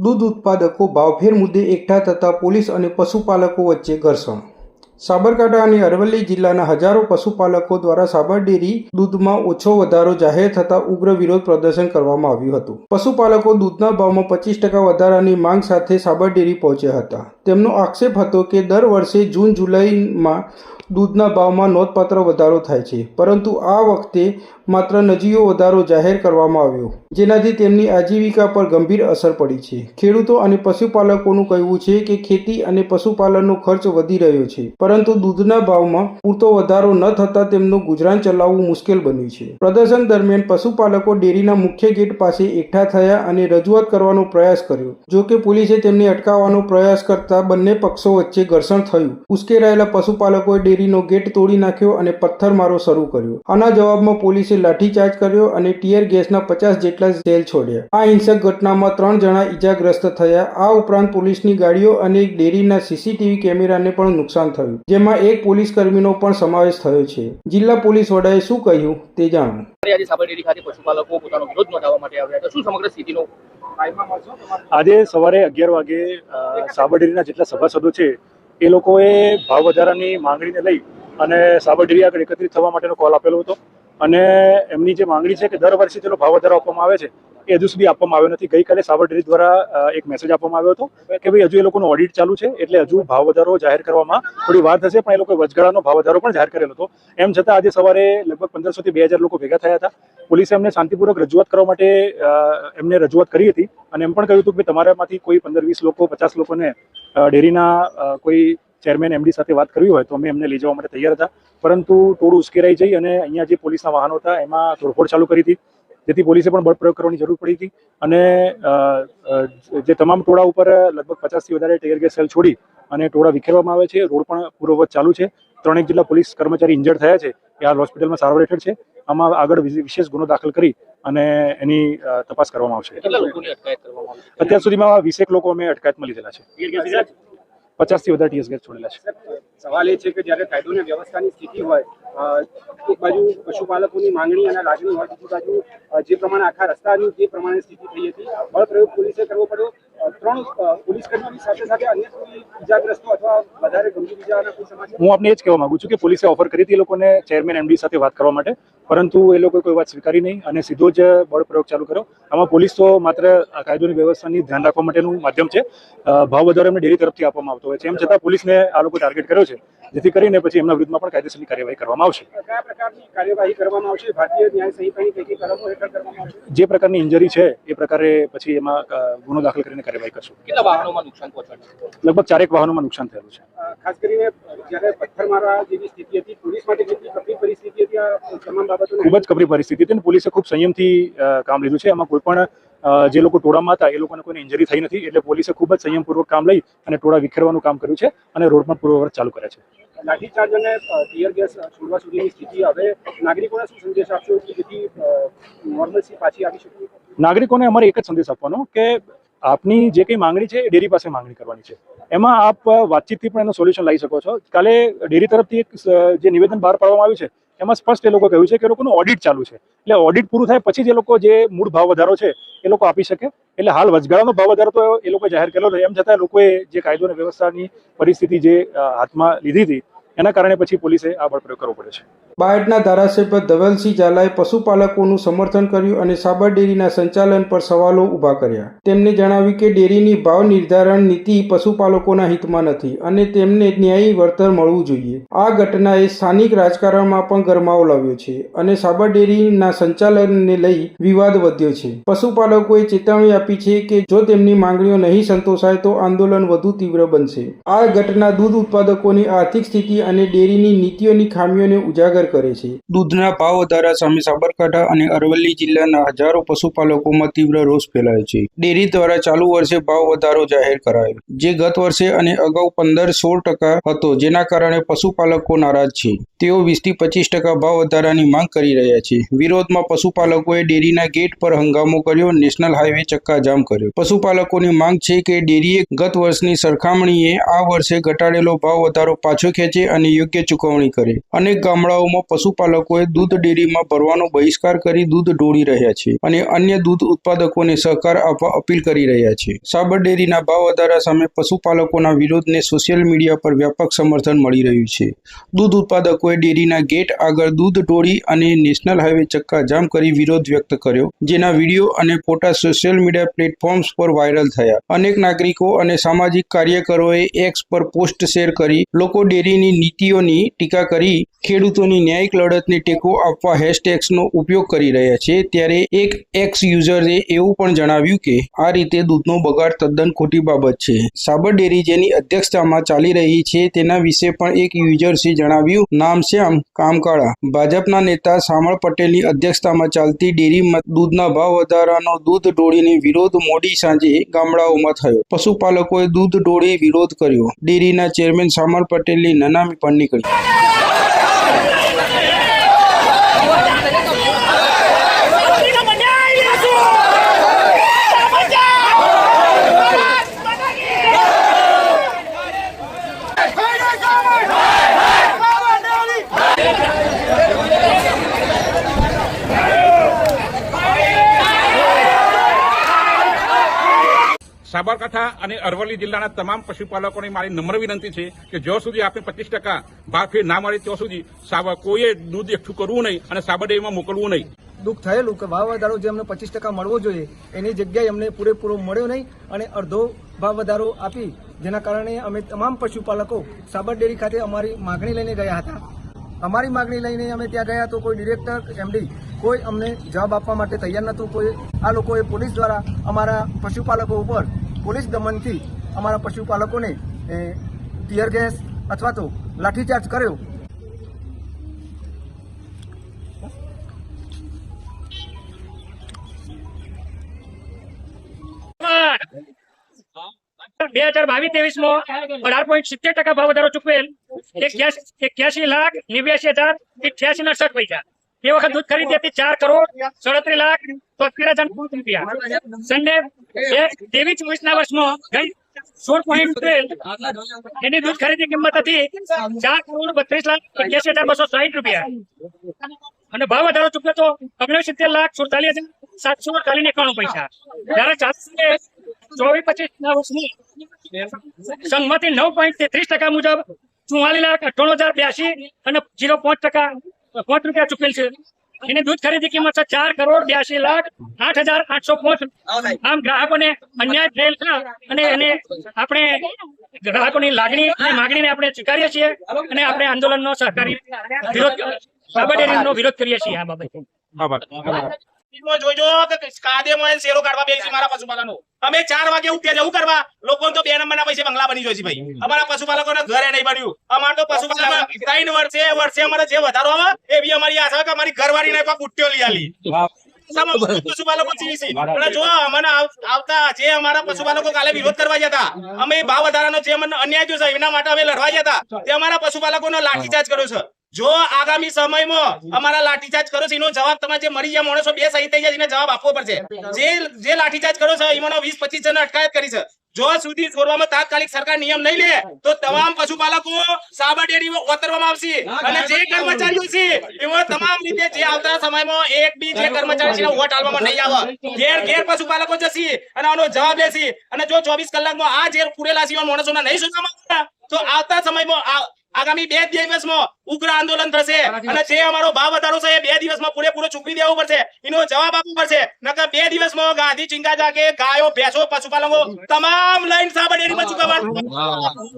દૂધ ઉત્પાદકો ભાવફેર મુદ્દે એકઠા થતા પોલીસ અને પશુપાલકો વચ્ચે ઘર્ષણ. સાબરકાંઠા અને અરવલ્લી જિલ્લાના હજારો પશુપાલકો દ્વારા સાબર ડેરી દૂધમાં ઓછો વધારો જાહેર થતાં ઉગ્ર વિરોધ પ્રદર્શન કરવામાં આવ્યું હતું. પશુપાલકો દૂધના ભાવમાં 25% વધારાની માંગ સાથે સાબર ડેરી પહોંચ્યા હતા. તેમનો આક્ષેપ હતો કે દર વર્ષે જૂન-જુલાઈમાં દૂધના ભાવમાં નોંધપાત્ર વધારો થાય છે, પરંતુ આ વખતે માત્ર નજીવો વધારો જાહેર કરવામાં આવ્યો, જેનાથી તેમની આજીવિકા પર ગંભીર અસર પડી છે. ખેડૂતો અને પશુપાલકોનું કહેવું છે કે ખેતી અને પશુપાલનનો ખર્ચ વધી રહ્યો છે, પરંતુ દૂધના ભાવમાં પૂરતો વધારો ન થતાં તેમનું ગુજરાન ચલાવવું મુશ્કેલ બન્યું છે. પ્રદર્શન દરમિયાન પશુપાલકો ડેરીના મુખ્ય ગેટ પાસે એકઠા થયા અને રજૂઆત કરવાનો પ્રયાસ કર્યો. જો કે પોલીસે તેમને અટકાવવાનો પ્રયાસ કરતા બંને પક્ષો વચ્ચે ઘર્ષણ થયું. ઉશ્કેરાયેલા પશુપાલકોએ ડેરીનો ગેટ તોડી નાખ્યો અને પથ્થરમારો શરૂ કર્યો. આના જવાબમાં પોલીસે લાઠીચાર્જ કર્યો અને ટીયર ગેસના 50 જેટલા સેલ છોડ્યા. આ હિંસક ઘટનામાં 3 જણા ઈજાગ્રસ્ત થયા. આ ઉપરાંત પોલીસની ગાડીઓ અને ડેરીના સીસીટીવી કેમેરાને પણ નુકસાન થયું, જેમાં એક પોલીસ કર્મીનો પણ સમાવેશ થયો છે. જિલ્લા પોલીસ વડાએ શું કહ્યું તે જાણો. આજે સાબર ડેરી ખાતે પશુપાલકો પોતાનો વિરોધ નોંધાવવા માટે આવ્યા હતા. શું સમગ્ર સ્થિતિનો? આજે સવારે 11 વાગે સાબર ડેરીના જેટલા સભાસદો છે એ લોકોએ ભાવ વધારાની માંગણીને લઈ અને સાબર ડેરી આગળ એકત્રિત થવા માટેનો કોલ આપેલો હતો. અને એમની જે માંગણી છે કે દર વર્ષે જેટલો ભાવ વધારો આપવામાં આવે છે એ હજુ સુધી આપવામાં આવ્યો નથી. ગઈકાલે સાબર ડેરી દ્વારા એક મેસેજ આપવામાં આવ્યો હતો કે ભાઈ હજુ એ લોકોનો ઓડિટ ચાલુ છે, એટલે હજુ ભાવ વધારો જાહેર કરવામાં થોડી વાર થશે, પણ એ લોકોએ વચગાળાનો ભાવ વધારો પણ જાહેર કરેલો હતો. એમ છતાં આજે સવારે લગભગ 1500 થી 2000 લોકો ભેગા થયા હતા. પોલીસે એમને શાંતિપૂર્વક રજૂઆત કરવા માટે એમને રજૂઆત કરી હતી અને એમ પણ કહ્યું હતું કે તમારામાંથી કોઈ 15-20 લોકો 50 લોકોને ડેરીના કોઈ ચેરમેન એમડી સાથે વાત કરવી હોય તો અમે એમને લઈ જવા માટે તૈયાર હતા, પરંતુ ટોળું ઉશ્કેરાઈ જઈ અને અહીંયા જે પોલીસના વાહનો હતા એમાં તોડફોડ ચાલુ કરી હતી, જેથી પોલીસે પણ બળ પ્રયોગ કરવાની જરૂર પડી હતી. અને જે તમામ ટોળા ઉપર લગભગ 50 થી વધારે ટીયર ગેસ સેલ છોડી અને ટોળા વિખેરવામાં આવે છે. રોડ પણ પૂર્વવત ચાલુ છે. 3 જેટલા પોલીસ કર્મચારી ઇન્જર્ડ થયા છે, એ હાલ હોસ્પિટલમાં સારવાર હેઠળ છે. આમાં આગળ વિશેષ ગુનો દાખલ કરી અને એની તપાસ કરવામાં આવશે. અત્યાર સુધીમાં 20 લોકો અમે અટકાયતમાં લીધેલા છે. 50 થી વધારે ટીયર ગેસ છોડેલા છે. સવાલ એ છે કે જ્યારે કાયદો અને વ્યવસ્થાની સ્થિતિ હોય, એક બાજુ પશુપાલકોની માંગણી અને લાગણી હોય, બીજી બાજુ જે પ્રમાણે આખા રસ્તાની જે પ્રમાણે સ્થિતિ થઈ હતી, બળપ્રયોગ પોલીસે કરવો પડ્યો. 3 પોલીસ કર્મીઓની સાથે સાથે અન્ય કોઈ ઇજાગ્રસ્તો અથવા વધારે ગંભીર ઇજાના કોઈ સમાચાર? હું આપને એ જ કહેવા માંગુ છું કે પોલીસે ઓફર કરી હતી એ લોકોને ચેરમેન એમડી સાથે વાત કરવા માટે, પરંતુ એ લોકોએ કોઈ વાત સ્વીકારી નહીં અને સીધો જ બળ પ્રયોગ ચાલુ કર્યો. આમાં પોલીસ તો માત્ર કાયદોની વ્યવસ્થાની ધ્યાન રાખવા માટેનું માધ્યમ છે. ભાવ વધારો એમને ડેરી તરફથી આપવામાં આવતો હોય છે, એમ છતાં પોલીસને આ લોકો ટાર્ગેટ કર્યો છે, જેથી કરીને પછી એમના વિરુદ્ધમાં પણ કાયદેસરની કાર્યવાહી કરવામાં આવશે. કયા પ્રકારની કાર્યવાહી કરવામાં આવશે? ભારતીય ન્યાય સંહિતાની કઈ કલમો હેઠળ કરવામાં આવશે? જે પ્રકારની ઇન્જરી છે એ પ્રકારે પછી એમાં ગુનો દાખલ કરીને કાર્યવાહી કરશું. કેટલા વાહનોમાં નુકસાન પહોંચાડ્યું? લગભગ 4 વાહનોમાં નુકસાન થયેલું છે. ખાસ કરીને જ્યારે પથ્થરમારા જેવી સ્થિતિ હતી, પોલીસ માટે કેટલી કપરી પરિસ્થિતિ હતી? આ તમામ બાબતો ખૂબ જ કપરી પરિસ્થિતિ હતી અને પોલીસે ખૂબ સંયમથી કામ લીધું છે. એમાં કોઈ પણ જે લોકો ટોળામાં હતા એ લોકોને કોઈને ઇન્જરી થઈ નથી, એટલે પોલીસે ખૂબ જ સંયમપૂર્વક કામ લઈ અને ટોળા વિખેરવાનું કામ કર્યું છે અને રોડ પણ પૂર્વવત ચાલુ કર્યા છે. લાઠીચાર્જ અને ટીયર ગેસ છોડવા સુધીની સ્થિતિ, હવે નાગરિકોને શું સંદેશ આપશો કે જેથી નોર્મલસી પાછી આવી શકે? નાગરિકોને અમારે એક જ સંદેશ આપવાનો કે આપની જે કંઈ માંગણી છે એ ડેરી પાસે માંગણી કરવાની છે. એમાં આપ વાતચીતથી પણ એનો સોલ્યુશન લાવી શકો છો. કાલે ડેરી તરફથી એક જે નિવેદન બહાર પાડવામાં આવ્યું છે એમાં સ્પષ્ટ એ લોકો કહ્યું છે કે એ લોકોનું ઓડિટ ચાલુ છે, એટલે ઓડિટ પૂરું થાય પછી જ એ લોકો જે મૂળ ભાવ વધારો છે એ લોકો આપી શકે. એટલે હાલ વચગાળાનો ભાવ વધારો તો એ લોકોએ જાહેર કરેલો છે, એમ છતાં લોકોએ જે કાયદો અને વ્યવસ્થાની પરિસ્થિતિ જે હાથમાં લીધી હતી એના કારણે પછી પોલીસે આ બળ પ્રયોગ કરવો પડ્યો છે. બાયડના ધારાસભ્ય ધવલસિંહ ઝાલાએ પશુપાલકોનું સમર્થન કર્યું અને સાબર ડેરીના સંચાલન પર સવાલો ઊભા કર્યા. તેમણે જણાવ્યું કે ડેરીની ભાવ નિર્ધારણ નીતિ પશુપાલકોના હિતમાં નથી અને તેમને ન્યાયી વળતર મળવું જોઈએ. આ ઘટનાએ સ્થાનિક રાજકારણમાં પણ ગરમાવો લાવ્યો છે અને સાબર ડેરીના સંચાલનને લઈ વિવાદ વધ્યો છે. પશુપાલકોએ ચેતવણી આપી છે કે જો તેમની માંગણીઓ નહીં સંતોષાય તો આંદોલન વધુ તીવ્ર બનશે. આ ઘટના દૂધ ઉત્પાદકોની આર્થિક સ્થિતિ અને ડેરીની નીતિઓની ખામીઓને ઉજાગર કરે છે. દૂધના ભાવ વધારા સામે સાબરકાંઠા અને અરવલ્લી જિલ્લાના હજારો પશુપાલકોમાં તીવ્ર રોષ ફેલાયો છે. ડેરી દ્વારા ચાલુ વર્ષે ભાવ વધારો જાહેર કરાયો, જે ગત વર્ષે અને અગાઉ 15-16% હતો, જેના કારણે પશુપાલકો નારાજ છે. તેઓ 20 થી 25% ભાવ વધારાની માંગ કરી રહ્યા છે. વિરોધમાં પશુપાલકોએ ડેરીના ગેટ પર હંગામો કર્યો, નેશનલ હાઈવે ચક્કાજામ કર્યો. પશુપાલકોની માંગ છે કે ડેરીએ ગત વર્ષની સરખામણીએ આ વર્ષે ઘટાડેલો ભાવ વધારો પાછો ખેંચે અને યોગ્ય ચૂકવણી કરે. અનેક ગામડાઓમાં પશુપાલકોએ દૂધ ડેરીમાં ભરવાનો બહિષ્કાર કરી દૂધ ઢોળી રહ્યા છે અને અન્ય દૂધ ઉત્પાદકોને સહકાર આપવા અપીલ કરી રહ્યા છે. સાબર ડેરીના ભાવ વધારા સામે પશુપાલકોના વિરોધને સોશિયલ મીડિયા પર વ્યાપક સમર્થન મળી રહ્યું છે. દૂધ ઉત્પાદકોએ ડેરીના ગેટ આગળ દૂધ ઢોળી અને નેશનલ હાઈવે ચક્કાજામ કરી વિરોધ વ્યક્ત કર્યો, જેના વિડીયો અને ફોટા સોશિયલ મીડિયા પ્લેટફોર્મ્સ પર વાયરલ થયા. અનેક નાગરિકો અને સામાજિક કાર્યકરોએ એક્સ પર પોસ્ટ શેર કરી લોકો ડેરીની નીતિઓની ટીકા કરી ખેડૂતોની ન્યાયિક લડતને ટેકો આપવા હેશટેગ્સનો ઉપયોગ કરી રહ્યા છે. ત્યારે એક એક્સ યુઝરે એવું પણ જણાવ્યું કે આ રીતે દૂધનો બગાડ તદ્દન ખોટી બાબત છે. સાબર ડેરી જેની અધ્યક્ષતામાં ચાલી રહી છે તેના વિશે પણ એક યુઝર્સે જણાવ્યું, નામ શ્યામ કામ કાળા. ભાજપના નેતા શામળ પટેલની અધ્યક્ષતામાં ચાલતી ડેરીમાં દૂધના ભાવ વધારાનો દૂધ ઢોળીને વિરોધ મોડી સાંજે ગામડાઓમાં થયો. પશુપાલકોએ દૂધ ઢોળી વિરોધ કર્યો. ડેરીના ચેરમેન શામળ પટેલની નનામી પણ નીકળી. સાબરકાંઠા અને અરવલ્લી જિલ્લાના તમામ પશુપાલકોને મારી નમ્ર વિનંતી છે કે જ્યાં સુધી આપણે 25% ભાવ ફેર ના મળે ત્યાં સુધી કોઈએ દૂધ એકઠું કરવું નહીં અને સાબર ડેરીમાં મોકલવું નહીં. દુઃખ થયેલું કે ભાવ વધારો જે અમને 25% મળવો જોઈએ એની જગ્યાએ અમને પૂરેપૂરો મળ્યો નહીં અને અડધો ભાવ વધારો આપી, જેના કારણે અમે તમામ પશુપાલકો સાબર ડેરી ખાતે અમારી માગણી લઈને ગયા હતા. અમારી માગણી લઈને અમે ત્યાં ગયા તો કોઈ ડિરેક્ટર એમડી કોઈ અમને જવાબ આપવા માટે તૈયાર નહોતું. આ લોકોએ પોલીસ દ્વારા અમારા પશુપાલકો ઉપર પોલીસ દમનથી અમારા પશુપાલકોને ટીયર ગેસ અથવા તો લાઠીચાર્જ કર્યો. બે 2022-23 18.70% ભાવ વધારો ચૂકવેલ 81,89,88,68 પૈસા. તે વખત દૂધ ખરીદી હતી 4,37,73,73,000 રૂપિયા. સન્ડે 23-24 વર્ષમાં ગઈ 16.12 એની દૂધ ખરીદી કિંમત હતી 4,32,81,260 રૂપિયા અને ભાવ વધારો ચૂકવ્યો તો 69,47,47,91 પૈસા. જયારે 24-25 વર્ષની સંમતિ 9.33% મુજબ 44,98,082 અને 0.5% રૂપિયા ચૂકવેલ છે. એની દૂધ ખરીદી કિંમત 4,82,08,805. આમ ગ્રાહકોને અન્યાય થયેલ છે અને એને આપણે ગ્રાહકોની લાગણી અને માગણીને આપણે સ્વીકારીએ છીએ અને આપણે આંદોલનનો સહકારી વિરોધ સાબર ડેરીનો વિરોધ કરીએ છીએ. આ બાબતે જોઈજો કે કાદેમાં શેરો કાઢવા બેસી મારા પશુપાલનો અમે 4 વાગે ઉઠ્યા જવું કરવા લોકો તો 2 નંબરના પૈસે બંગલા બની જોઈ છે ભાઈ. અમારા પશુપાલકોને ઘરે નહીં બન્યું. અમાર તો પશુપાલકો 3 વર્ષે અમારે જે વધારો આવે એ બી અમારી આશા કે અમારી ઘરવાળી ને કોઈ પુટ્ટીઓ લઈ આલી પશુપાલકો અને જો અમને આવતા જે અમારા પશુપાલકો કાલે વિરોધ કરવા જતા અમે ભાવ વધારાનો જે અમને અન્યાય થયો છે એના માટે અમે લડવા જતા તે અમારા પશુપાલકોનો લાઠીચાર્જ કર્યો છે. જો આગામી સમયમાં અમારા લાઠીચાર્જ કરો છે એનો જવાબ તમારે જે મરી ગયા માણસો 2 શહીદ થઈ જાય એને જવાબ આપવો પડશે. જે લાઠીચાર્જ કરો છે એમાંનો 20-25 જણ અટકાયત કરી છે. જો સુધી છોડવામાં તાત્કાલિક સરકાર નિયમ નહીં લે તો તમામ પશુપાલકો સાબર ડેરી ઉતરવામાં આવશે અને જે કર્મચારીઓ છે એમાં તમામ રીતે જે આવતા સમયમાં એક બી જે કર્મચારી છે વોટ આલવામાં નહીં આવે ઘેર પશુપાલકો જશે અને આનો જવાબ લેશે. અને જો 24 કલાકમાં આ જે પૂરેલા છે માણસોના નહીં સુધરવામાં તો આવતા સમયમાં આગામી 2 દિવસમાં ઉગ્ર આંદોલન થશે અને જે અમારો ભાવ વધારો છે એ 2 દિવસમાં પૂરેપૂરો ચૂકવી દેવો પડશે. એનો જવાબ આપવો પડશે. નકર 2 દિવસમાં ગાંધી ચિંગા જાકે ગાયો ભેંસો પશુપાલકો તમામ લાઈન સાબર ડેરીમાં ચૂકવવાનું.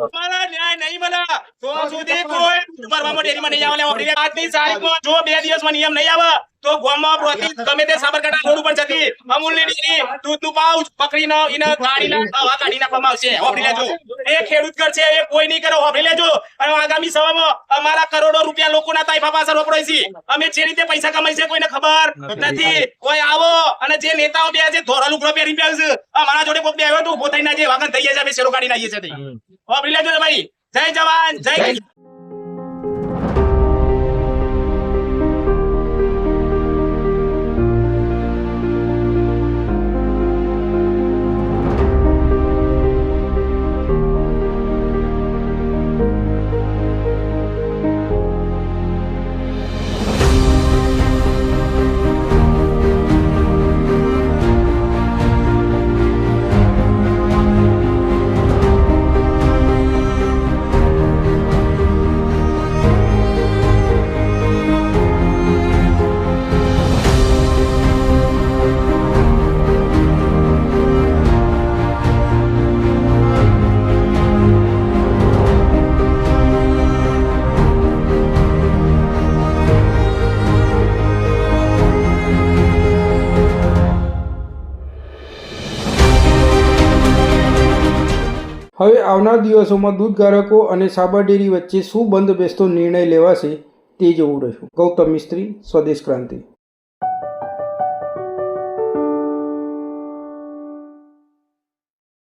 અમારા ન્યાય નહીં મળે તો સુધી કોઈ ભરવામાં ડેરીમાં નહીં આવે. આજની તારીખમાં જો 2 દિવસમાં નિયમ નહીં આવે તો ગામમાં ગમે તે સાબરકાંઠા રોડ ઉપર જતી અમૂલની ડેરી દૂધનું પાઉચ પકડીને એને ગાડીના હવા કાઢી નાખવામાં આવશે. હોભળી લેજો. એ ખેડૂત કરશે એ કોઈ નહીં કરે. હોભળી લેજો. અને આગામી સમયમાં અમારા કરોડો રૂપિયા લોકોના તાઇફા પાછળ વપરાય છે. અમે જે રીતે પૈસા કમાઈ છે કોઈને ખબર નથી. કોઈ આવો અને જે નેતાઓ બે છે ધોરા લુગડો પહેરી આવ્યું છે અમારા જોડે કોઈ બે આવ્યો તો ઉભો થઈને જે વાગન થઈ જાય અમે શેરો કાઢીને આવીએ છીએ. હોભળી લેજો ભાઈ. જય જવાન જય હવે આવનાર દિવસોમાં દૂધ ગ્રાહકો અને સાબર ડેરી વચ્ચે શું બંધ બેસતો નિર્ણય લેવાશે તે જોવું રહ્યું. ગૌતમ મિસ્ત્રી, સ્વદેશ ક્રાંતિ.